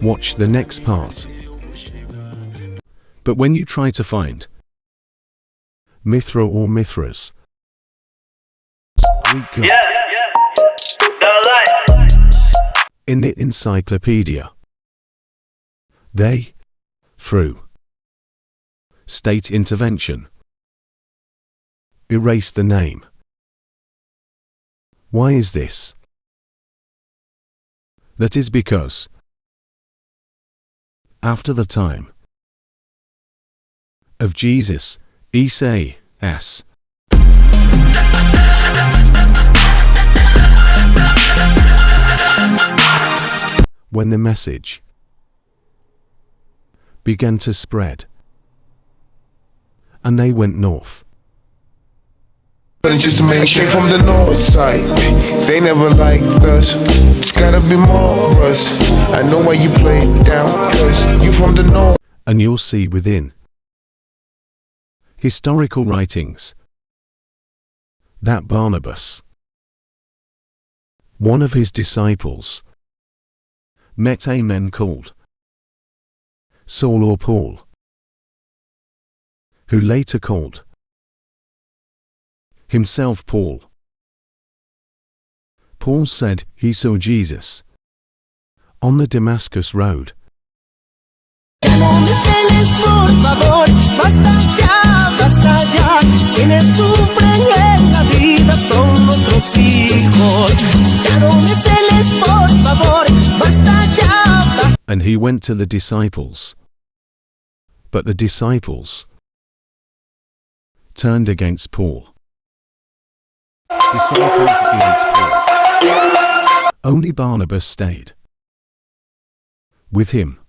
Watch the next part. But when you try to find Mithra or Mithras, Greek god, in the encyclopedia, they, through state intervention, erase the name. Why is this? That is because after the time of Jesus, E.S. when the message began to spread, and they went north. Just man came from the north side. They never liked us. It's gotta be more of us. I know why you play down, cause you from the north. And you'll see within historical writings that Barnabas, one of his disciples, met a man called Saul or Paul, who later called himself Paul. Paul said he saw Jesus on the Damascus road. And he went to the disciples, but the disciples turned against Paul. Disciples against Paul. Only Barnabas stayed with him.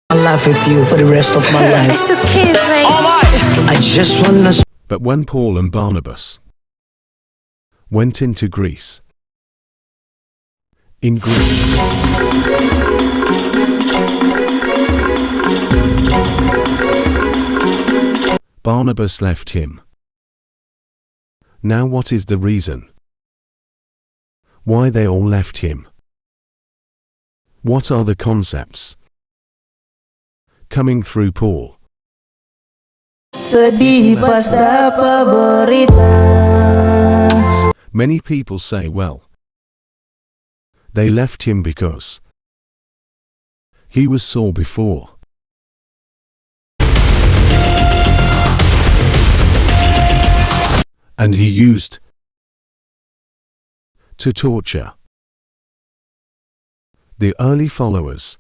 I'll laugh with you for the rest of my life. I still kiss, mate. I just wanna. But when Paul and Barnabas went into Greece, in Greece, Barnabas left him. Now what is the reason why they all left him? What are the concepts coming through Paul? Many people say, well, they left him because he was Saul before. And he used to torture the early followers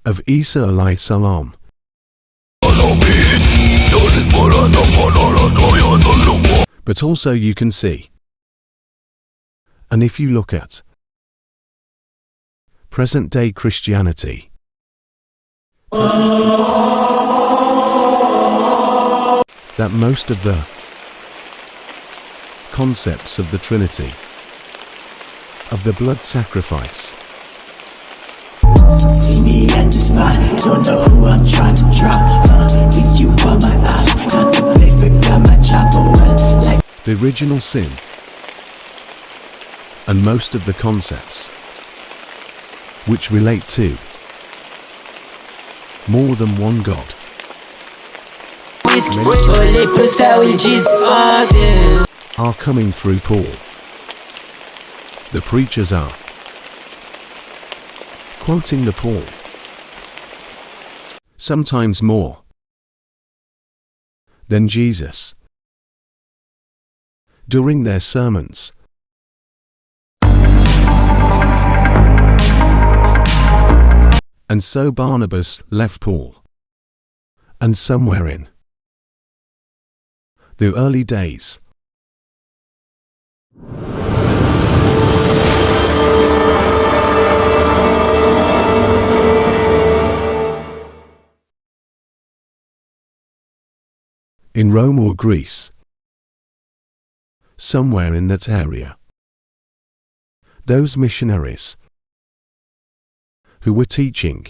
of Isa alayhi salam. But also you can see, and if you look at present day Christianity, that most of the concepts of the Trinity, of the blood sacrifice, See me at the spot, don't know who I'm trying to drop. Think you are my eye, got the play, forgot my chopper. Like the original sin, and most of the concepts which relate to more than one God, are coming through Paul. The preachers are quoting the Paul, sometimes more than Jesus, during their sermons. And so Barnabas left Paul, and somewhere in the early days, in Rome or Greece, somewhere in that area, those missionaries who were teaching,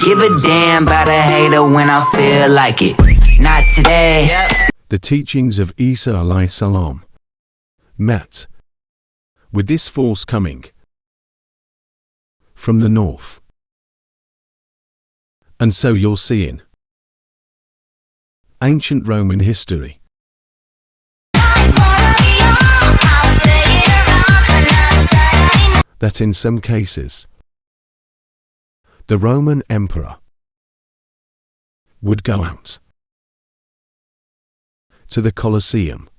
Give a damn about a hater when I feel like it. Not today. the teachings of Isa alayhi salam, met with this force coming from the north. And so you're seeing ancient Roman history. That in some cases, the Roman emperor would go out to the Colosseum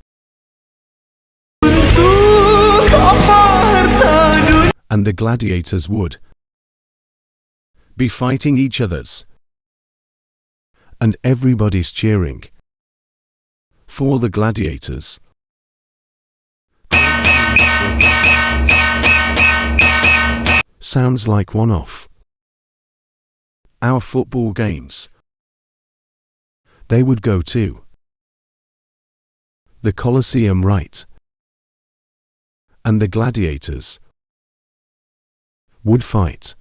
and the gladiators would be fighting each other's, and everybody's cheering for the gladiators. Sounds like one of our football games. They would go to the Colosseum, right? And the gladiators would fight.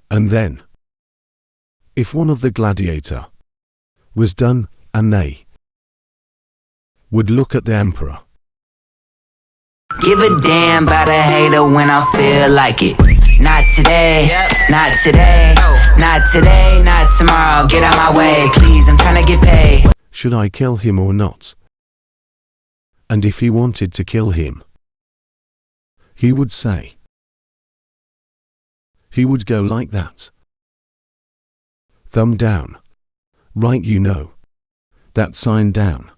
And then, if one of the gladiator was done, and they would look at the emperor. Give a damn about a hater when I feel like it. Not today, not today, not today, not tomorrow. Get out my way, please, I'm trying to get paid. Should I kill him or not? And if he wanted to kill him, he would say, he would go like that. Thumb down. Right, you know. That sign down.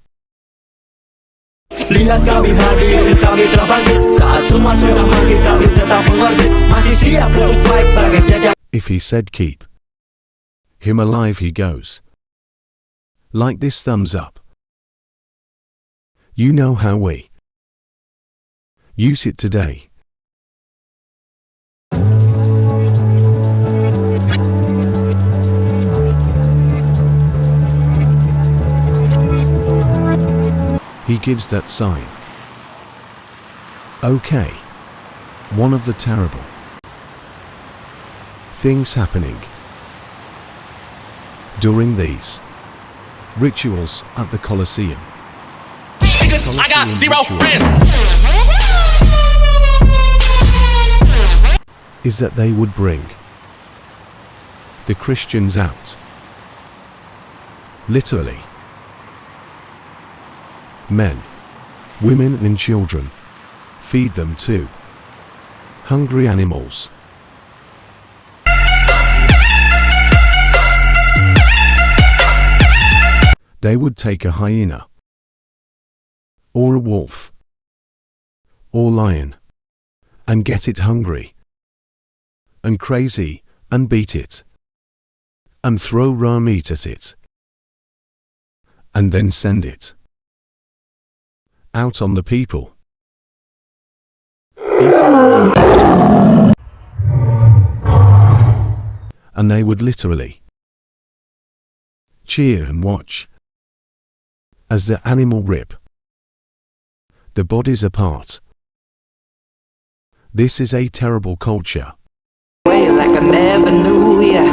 Lihat kami hadir, kami terbangkit. Saat semua sudah mati, kami tetap mengorbit. Masih siap untuk fight bagai jejak. If he said keep him alive, he goes like this, thumbs up. You know how we use it today. He gives that sign. Okay. One of the terrible things happening during these rituals at the Colosseum. I got zero friends. Is that they would bring the Christians out. Literally. Men, women and children. Feed them to hungry animals. They would take a hyena, or a wolf, or lion, and get it hungry, and crazy, and beat it, and throw raw meat at it, and then send it out on the people. And they would literally cheer and watch as the animal rip the bodies apart. This is a terrible culture. Way like I never knew ya.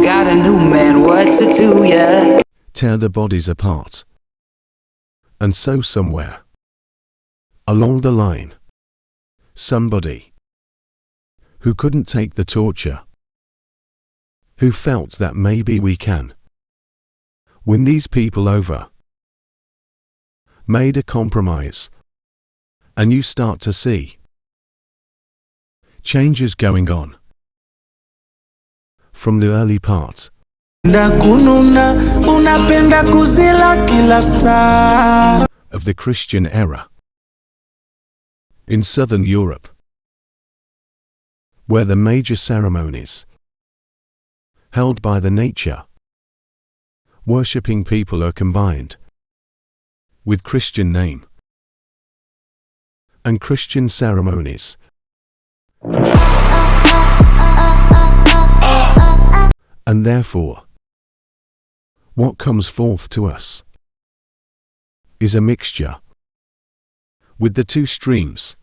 Got a new man, what's it to ya? Tear the bodies apart. And so somewhere along the line, somebody who couldn't take the torture, who felt that maybe we can win these people over, made a compromise, and you start to see changes going on from the early part of the Christian era in southern Europe, where the major ceremonies held by the nature worshipping people are combined with Christian name and Christian ceremonies. And therefore, what comes forth to us is a mixture with the two streams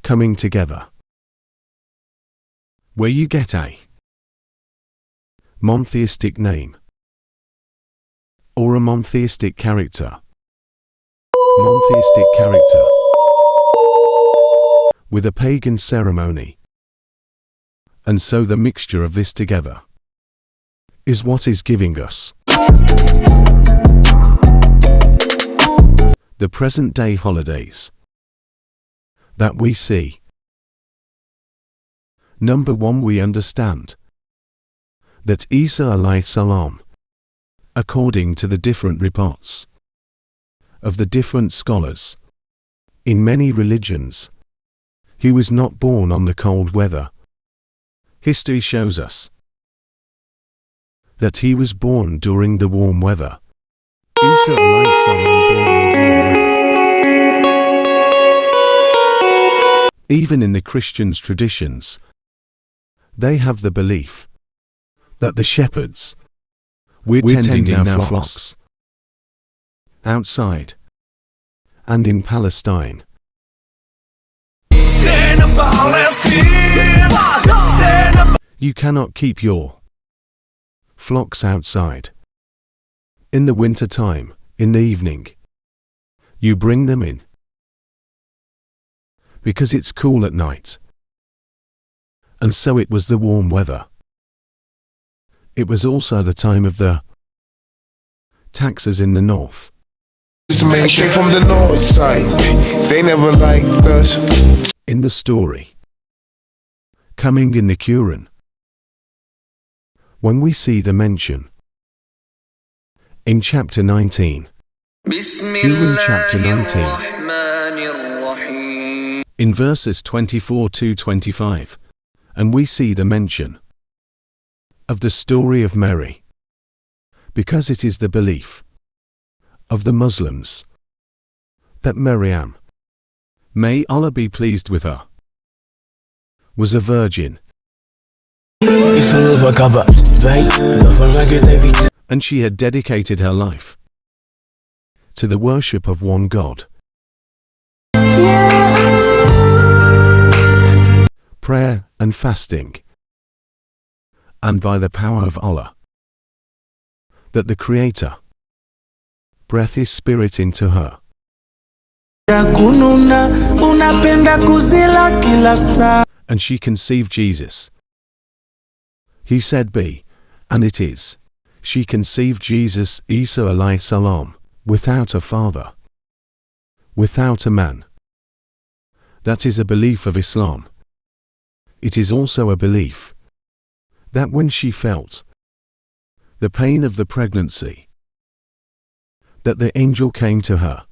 coming together. where you get a monotheistic name or a monotheistic character. Monotheistic character with a pagan ceremony. And so the mixture of this together is what is giving us the present day holidays that we see. Number one, we understand that Isa alayhi salam, according to the different reports of the different scholars in many religions, he was not born on the cold weather. History shows us that he was born during the warm weather. Isa alayhi salam born in warm weather. Even in the Christians' traditions, they have the belief that the shepherds were tending their flocks outside and in Palestine. You cannot keep your flocks outside. In the winter time, in the evening, you bring them in because it's cool at night. And so it was the warm weather. It was also the time of the taxes in the north. Just a man straight from the north side. They never liked us. In the story coming in the Quran, when we see the mention in chapter 19, Quran chapter 19, in verses 24 to 25, and we see the mention of the story of Mary, because it is the belief of the Muslims that Maryam, may Allah be pleased with her, was a virgin, and she had dedicated her life to the worship of one God, prayer and fasting, and by the power of Allah, that the Creator breathed His Spirit into her. And she conceived Jesus. He said be, and it is, she conceived Jesus Isa alayhi salam, without a father, without a man. That is a belief of Islam. It is also a belief that when she felt the pain of the pregnancy, that the angel came to her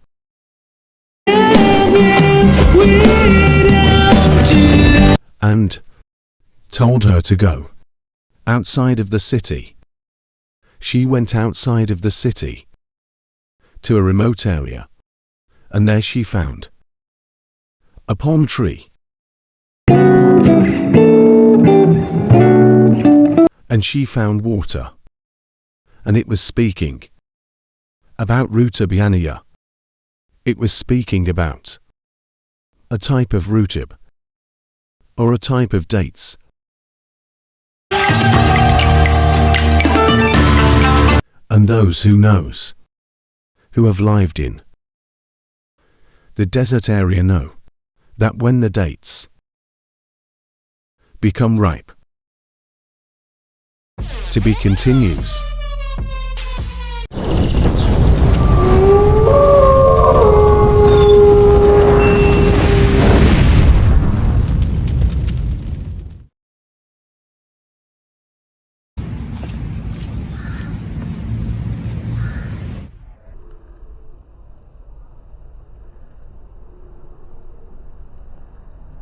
and told her to go outside of the city. She went outside of the city to a remote area, and there she found a palm tree. And she found water, and it was speaking about rutabianiya. It was speaking about a type of rutib, or a type of dates. And those who knows, who have lived in the desert area know that when the dates become ripe, to be continues.